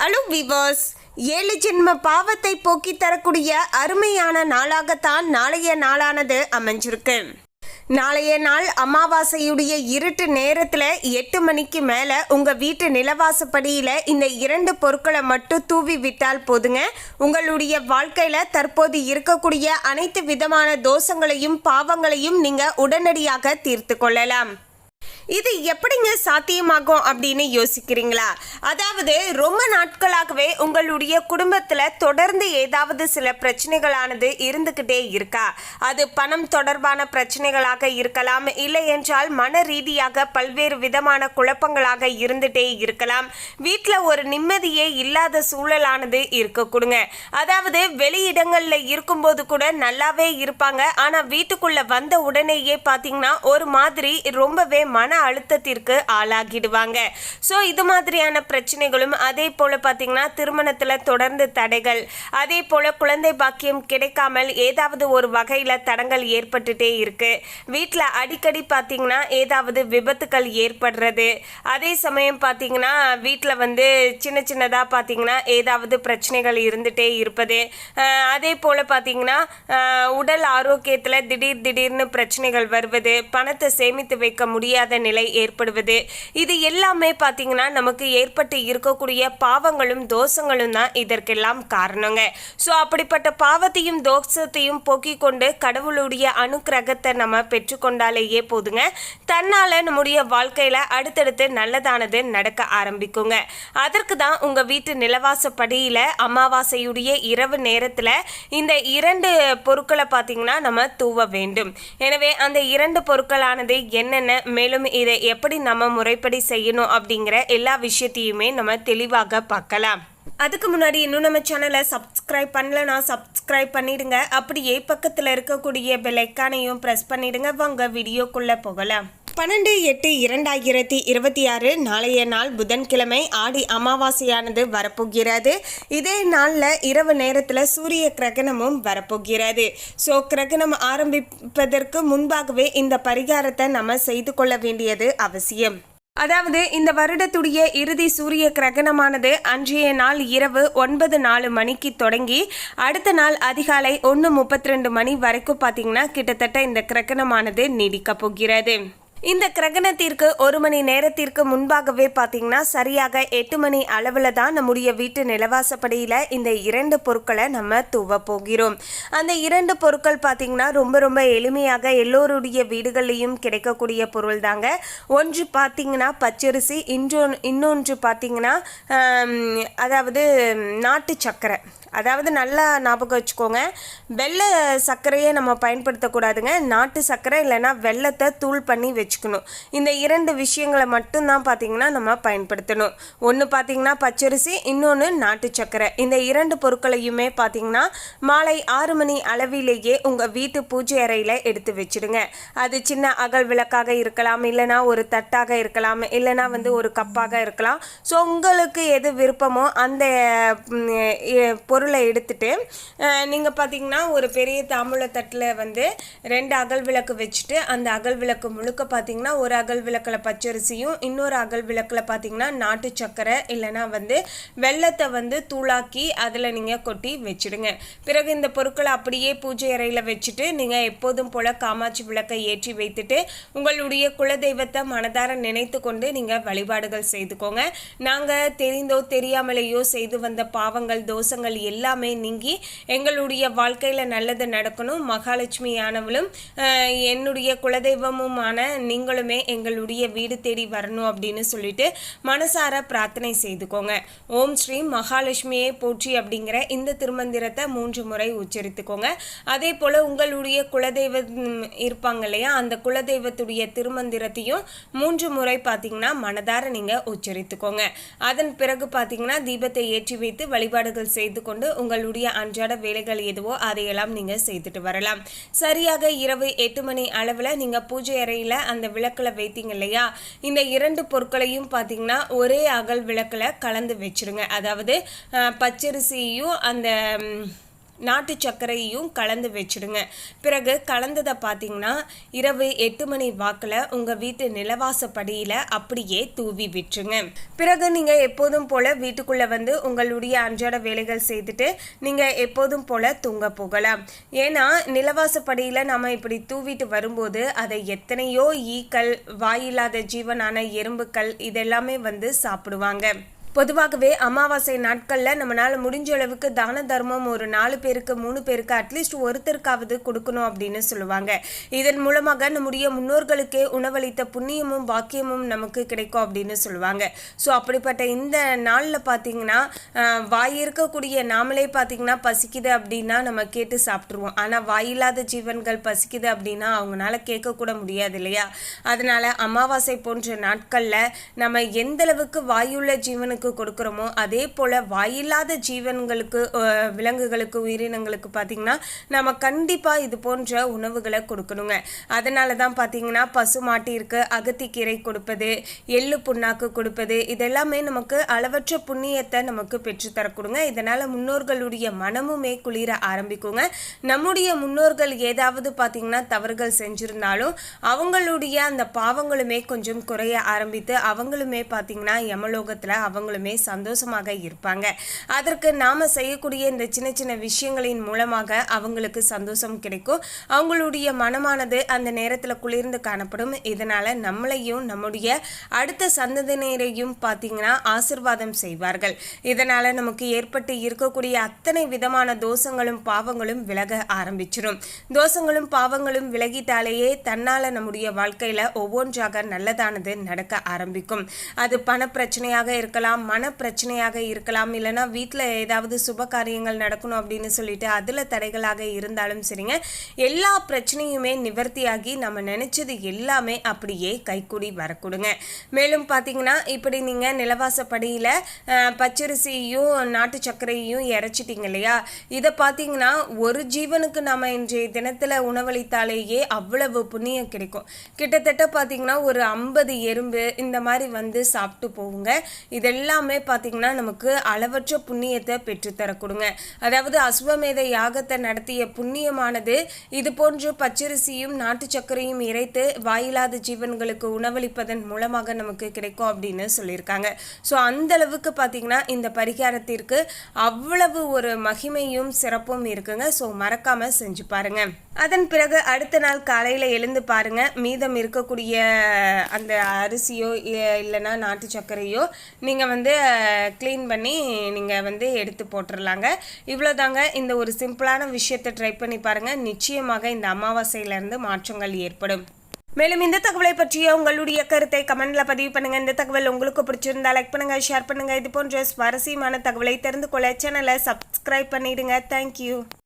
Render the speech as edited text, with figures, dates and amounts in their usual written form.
Hello viewers, 7 ஜென்ம பாவத்தை போக்கி தரக்கூடிய அருமையான நாளாகத்தான் நாளைய நாளானது அமைஞ்சிருக்கு. நாளைய நாள் அமாவாசையுடைய இருட்டு நேரத்தில் 8 மணிக்கு மேலே உங்கள் வீட்டு நிலவாசப்படியில் இந்த 2 பொருட்களை மட்டும் தூவி விட்டால் போதுங்க. உங்களுடைய வாழ்க்கையில் தற்போது இருக்கக்கூடிய அனைத்து விதமான தோஷங்களையும் பாவங்களையும் நீங்கள் உடனடியாக தீர்த்து கொள்ளலாம். இது எப்படிங்க சாத்தியமாகும் அப்படின்னு யோசிக்கிறீங்களா? அதாவது ரொம்ப நாட்களாகவே உங்களுடைய குடும்பத்தில் தொடர்ந்து ஏதாவது சில பிரச்சனைகளானது இருந்துக்கிட்டே இருக்கா? அது பணம் தொடர்பான பிரச்சனைகளாக இருக்கலாம், இல்லை என்றால் மன ரீதியாக பல்வேறு விதமான குழப்பங்களாக இருந்துகிட்டே இருக்கலாம். வீட்டில் ஒரு நிம்மதியே இல்லாத சூழலானது இருக்கக்கூடுங்க. அதாவது வெளியிடங்களில் இருக்கும்போது கூட நல்லாவே இருப்பாங்க, ஆனால் வீட்டுக்குள்ளே வந்த உடனேயே பார்த்தீங்கன்னா ஒரு மாதிரி ரொம்பவே மன அழுத்தத்திற்கு ஆளாகிடுவாங்க. ஸோ இது மாதிரியான பிரச்சனைகளும், அதே போல் பார்த்தீங்கன்னா திருமணத்தில் தொடர்ந்து தடைகள், அதே போல் குழந்தை பாக்கியம் கிடைக்காமல் ஏதாவது ஒரு வகையில் தடங்கள் ஏற்பட்டுட்டே இருக்கு. வீட்டில் அடிக்கடி பார்த்தீங்கன்னா ஏதாவது விபத்துக்கள் ஏற்படுறது, அதே சமயம் பார்த்தீங்கன்னா வீட்டில் சின்ன சின்னதாக பார்த்தீங்கன்னா ஏதாவது பிரச்சனைகள் இருந்துகிட்டே இருப்பது, அதே போல் பார்த்தீங்கன்னா உடல் ஆரோக்கியத்தில் திடீர்னு பிரச்சனைகள் வருவது, பணத்தை சேமித்து வைக்க முடியாத நிலை ஏற்படுவது, இது எல்லாமே பார்த்தீங்கன்னா நமக்கு ஏற்பட்டு இருக்கக்கூடிய பாவங்களும் தோஷங்களும் தான் இதற்கெல்லாம் காரணங்க. ஸோ அப்படிப்பட்ட பாவத்தையும் தோஷத்தையும் போக்கிக் கொண்டு கடவுளுடைய அனுக்கிரகத்தை நம்ம பெற்றுக்கொண்டாலேயே போதுங்க. தன்னால் நம்முடைய வாழ்க்கையில் அடுத்தடுத்து நல்லதானது நடக்க ஆரம்பிக்குங்க. அதற்கு தான் உங்கள் வீட்டு நிலவாசப்படியில் அமாவாசையுடைய இரவு நேரத்தில் இந்த 2 பொருட்களை பார்த்தீங்கன்னா நம்ம தூவ வேண்டும். எனவே அந்த 2 பொருட்களானது என்னென்ன, மேலும் இதை எப்படி நம்ம முறைப்படி செய்யணும் அப்படிங்கிற எல்லா விஷயத்தையுமே நம்ம தெளிவாக பார்க்கலாம். அதுக்கு முன்னாடி இன்னும் நம்ம சேனலை சப்ஸ்கிரைப் பண்ணலன்னா சப்ஸ்கிரைப் பண்ணிடுங்க. அப்படியே பக்கத்தில் இருக்கக்கூடிய பெல் ஐக்கானையும் ப்ரெஸ் பண்ணிடுங்க. வாங்க வீடியோக்குள்ளே போகலாம். 12/8/2026 நாளைய நாள் புதன்கிழமை ஆடி அமாவாசையானது வரப்போகிறது. இதே நாளில் இரவு நேரத்தில் சூரிய கிரகணமும் வரப்போகிறது. ஸோ கிரகணம் ஆரம்பிப்பதற்கு முன்பாகவே இந்த பரிகாரத்தை நம்ம செய்து கொள்ள வேண்டியது அவசியம். அதாவது இந்த வருடத்துடைய இறுதி சூரிய கிரகணமானது அன்றைய நாள் இரவு 9:04 மணிக்கு தொடங்கி அடுத்த நாள் அதிகாலை 1:32 மணி வரைக்கும் பார்த்தீங்கன்னா கிட்டத்தட்ட இந்த கிரகணமானது நீடிக்க போகிறது. இந்த கிரகணத்திற்கு 1 மணி நேரத்திற்கு முன்பாகவே பார்த்தீங்கன்னா சரியாக 8 மணி அளவில் தான் நம்முடைய வீட்டு நிலவாசப்படியில் இந்த 2 பொருட்களை நம்ம தூவ போகிறோம். அந்த 2 பொருட்கள் பார்த்தீங்கன்னா ரொம்ப எளிமையாக எல்லோருடைய வீடுகள்லையும் கிடைக்கக்கூடிய பொருள் தாங்க. ஒன்று பார்த்தீங்கன்னா பச்சரிசி, இன்னொன்று பார்த்தீங்கன்னா அதாவது நாட்டு சர்க்கரை. அதாவது நல்லா ஞாபகம் வச்சுக்கோங்க, வெள்ளை சர்க்கரையை நம்ம பயன்படுத்தக்கூடாதுங்க. நாட்டு சர்க்கரை இல்லைன்னா வெள்ளத்தை தூள் பண்ணி வச்சுக்கணும். இந்த 2 விஷயங்களை மட்டும்தான் பார்த்தீங்கன்னா நம்ம பயன்படுத்தணும். ஒன்று பார்த்தீங்கன்னா பச்சரிசி, இன்னொன்று நாட்டு சர்க்கரை. இந்த 2 பொருட்களையுமே பார்த்தீங்கன்னா மாலை 6 மணி அளவிலேயே உங்கள் வீட்டு பூஜை அறையில் எடுத்து வச்சுடுங்க. அது சின்ன அகல் விளக்காக இருக்கலாம், இல்லைனா ஒரு தட்டாக இருக்கலாம், இல்லைனா ஒரு கப்பாக இருக்கலாம். ஸோ உங்களுக்கு எது விருப்பமோ அந்த பொருளை எடுத்துட்டு நீங்கள் பார்த்தீங்கன்னா ஒரு பெரிய தாம்பூல தட்டில் 2 அகல் விளக்கு வச்சுட்டு அந்த அகல் விளக்கு முழுக்க பார்த்தீங்கன்னா ஒரு அகல் விளக்கில் பச்சரிசியும் இன்னொரு அகல் விளக்கில் பார்த்தீங்கன்னா நாட்டு சர்க்கரை இல்லைனா வெள்ளத்தை தூளாக்கி அதில் நீங்கள் கொட்டி வச்சுடுங்க. பிறகு இந்த பொருட்களை அப்படியே பூஜை அறையில் வச்சுட்டு நீங்கள் எப்போதும் போல் காமாட்சி விளக்கை ஏற்றி வைத்துட்டு உங்களுடைய குலதெய்வத்தை மனதார நினைத்து கொண்டு நீங்கள் வழிபாடுகள் செய்துக்கோங்க. நாங்கள் தெரிந்தோ தெரியாமலேயோ செய்து வந்த பாவங்கள் தோஷங்கள் எல்லாமே நீங்கி எங்களுடைய வாழ்க்கையில் நல்லது நடக்கணும். மகாலட்சுமியானவளும் என்னுடைய குலதெய்வமுமான நீங்களுமே எங்களுடைய வீடு தேடி வரணும் அப்படின்னு சொல்லிட்டு மனசார பிரார்த்தனை செய்துக்கோங்க. ஓம் ஸ்ரீ மகாலட்சுமியை போற்றி அப்படிங்கிற இந்த திருமந்திரத்தை 3 முறை உச்சரித்துக்கோங்க. அதே போல் உங்களுடைய குலதெய்வம் இருப்பாங்க இல்லையா, அந்த குலதெய்வத்துடைய திருமந்திரத்தையும் 3 முறை பார்த்தீங்கன்னா மனதார நீங்கள் உச்சரித்துக்கோங்க. அதன் பிறகு பார்த்தீங்கன்னா தீபத்தை ஏற்றி வைத்து வழிபாடுகள் செய்து கொண்டு உங்களுடைய அன்றாட வேலைகள் எதுவோ அதையெல்லாம் நீங்கள் செய்துட்டு வரலாம். சரியாக இரவு 8 மணி அளவில் நீங்கள் பூஜை அறையில் அந்த விளக்கில் வைத்தீங்க இல்லையா, இந்த 2 பொருட்களையும் பார்த்தீங்கன்னா ஒரே அகல் விளக்கில் கலந்து வச்சுருங்க. அதாவது பச்சரிசியும் அந்த நாட்டு சர்க்கரையும் கலந்து வச்சுடுங்க. பிறகு கலந்ததை பார்த்தீங்கன்னா இரவு 8 மணி வாக்கில் உங்கள் வீட்டு நிலவாசப்படியில் அப்படியே தூவி விட்டுருங்க. பிறகு நீங்கள் எப்போதும் போல் வீட்டுக்குள்ளே வந்து உங்களுடைய அன்றாட வேலைகள் செய்துட்டு நீங்கள் எப்போதும் போல் தூங்க போகலாம். ஏன்னா நிலவாசப்படியில் நம்ம இப்படி தூவிட்டு வரும்போது அதை எத்தனையோ ஈக்கள், வாயில்லாத ஜீவனான எறும்புக்கள் இதெல்லாமே வந்து சாப்பிடுவாங்க. பொதுவாகவே அமாவாசை நாட்களில் நம்மளால் முடிஞ்ச அளவுக்கு தான தர்மம் ஒரு 4 பேருக்கு 3 பேருக்கு அட்லீஸ்ட் ஒருத்தருக்காவது கொடுக்கணும் அப்படின்னு சொல்லுவாங்க. இதன் மூலமாக நம்முடைய முன்னோர்களுக்கே உணவளித்த புண்ணியமும் பாக்கியமும் நமக்கு கிடைக்கும் அப்படின்னு சொல்லுவாங்க. ஸோ அப்படிப்பட்ட இந்த நாளில் பார்த்தீங்கன்னா வாய் இருக்கக்கூடிய நாமளே பார்த்தீங்கன்னா பசிக்குது அப்படின்னா நம்ம கேட்டு சாப்பிட்ருவோம். ஆனால் வாயில்லாத ஜீவன்கள் பசிக்குது அப்படின்னா அவங்களால கேட்கக்கூட முடியாது இல்லையா? அதனால் அமாவாசை போன்ற நாட்களில் நம்ம எந்தளவுக்கு வாயுள்ள ஜீவனுக்கு கொடுக்கிறோமோ அதே போல வாயில்லாத ஜீவன்களுக்கு, விலங்குகளுக்கு, உயிரினங்களுக்கு பார்த்தீங்கன்னா நம்ம கண்டிப்பாக இது போன்ற உணவுகளை கொடுக்கணுங்க. அதனால தான் பார்த்தீங்கன்னா பசு மாட்டிற்கு அகத்திக்கீரை கொடுப்பது, எள்ளு புண்ணாக்கு கொடுப்பது இதெல்லாமே நமக்கு அளவற்ற புண்ணியத்தை நமக்கு பெற்றுத்தர கொடுங்க. இதனால் முன்னோர்களுடைய மனமுமே குளிர ஆரம்பிக்குங்க. நம்முடைய முன்னோர்கள் ஏதாவது பார்த்தீங்கன்னா தவறுகள் செஞ்சிருந்தாலும் அவங்களுடைய அந்த பாவங்களுமே கொஞ்சம் குறைய ஆரம்பித்து அவங்களுமே பார்த்தீங்கன்னா யமலோகத்தில் அவங்களுமே சந்தோஷமாக இருப்பாங்க. அதற்கு நாம செய்யக்கூடிய இந்த சின்ன சின்ன விஷயங்களின் மூலமாக அவங்களுக்கு சந்தோஷம் கிடைக்கும். அவங்களுடைய மனமானது அந்த நேரத்தில் குளிர்ந்து காணப்படும். இதனால நம்மளையும் நம்முடைய அடுத்த சந்ததியினரையும் பார்த்தீங்கன்னா ஆசிர்வாதம் செய்வார்கள். இதனால நமக்கு ஏற்பட்டு இருக்கக்கூடிய அத்தனை விதமான தோஷங்களும் பாவங்களும் விலக ஆரம்பிச்சிடும். தோஷங்களும் பாவங்களும் விலகிட்டாலேயே தன்னால நம்முடைய வாழ்க்கையில ஒவ்வொன்றாக நல்லதானது நடக்க ஆரம்பிக்கும். அது பண பிரச்சனையாக இருக்கலாம், மன பிரச்சனையாக இருக்கலாம், இல்லைனா வீட்டில் ஏதாவது சுப காரியங்கள் நடக்கணும் அப்படின்னு சொல்லிட்டு அதில் தடைகளாக இருந்தாலும் சரிங்க, எல்லா பிரச்சனையுமே நிவர்த்தியாகி நம்ம நினைச்சது எல்லாமே அப்படியே கைக்கூடி வரக்கூடுங்க. மேலும் பார்த்தீங்கன்னா இப்படி நீங்கள் நிலவாசப்படியில் பச்சரிசியும் நாட்டு சர்க்கரையும் இறைச்சிட்டிங்க இல்லையா? இதை பார்த்தீங்கன்னா ஒரு ஜீவனுக்கு நம்ம இன்றைய தினத்தில் உணவளித்தாலேயே அவ்வளவு புண்ணியம் கிடைக்கும். கிட்டத்தட்ட பார்த்தீங்கன்னா ஒரு 50 எறும்பு இந்த மாதிரி வந்து சாப்பிட்டு போகுங்க. இதெல்லாமே பார்த்தீங்கன்னா நமக்கு அளவற்ற புண்ணியத்தை பெற்றுத்தர கொடுங்க. அதாவது அஸ்வமேத யாகத்தை நடத்திய புண்ணியமானது இது போன்று பச்சரிசியும் நாட்டு சர்க்கரையும் இறைத்து வாயில்லாத ஜீவன்களுக்கு உணவளிப்பதன் மூலமாக நமக்கு கிடைக்கும் அப்படின்னு சொல்லியிருக்காங்க. ஸோ அந்த அளவுக்கு பார்த்தீங்கன்னா இந்த பரிகாரத்திற்கு அவ்வளவு ஒரு மகிமையும் சிறப்பும் இருக்குங்க. ஸோ மறக்காம செஞ்சு பாருங்க. அதன் பிறகு அடுத்த நாள் காலையில் எழுந்து பாருங்க, மீதம் இருக்கக்கூடிய அந்த அரிசியோ இல்லைன்னா நாட்டு சர்க்கரையோ நீங்கள் வந்து க்ளீன் பண்ணி நீங்கள் வந்து எடுத்து போட்டுடலாங்க. இவ்வளோதாங்க. இந்த ஒரு சிம்பிளான விஷயத்தை ட்ரை பண்ணி பாருங்கள். நிச்சயமாக இந்த அமாவாசையிலேருந்து மாற்றங்கள் ஏற்படும். மேலும் இந்த தகவலை பற்றிய உங்களுடைய கருத்தை கமெண்ட்ல பதிவு பண்ணுங்க. இந்த தகவல் உங்களுக்கு பிடிச்சிருந்தா லைக் பண்ணுங்க, ஷேர் பண்ணுங்க. இது போன்ற சுவாரஸ்யமான தகவலை தெரிந்து கொள்ள சேனலை சப்ஸ்கிரைப் பண்ணிடுங்க. தேங்க்யூ.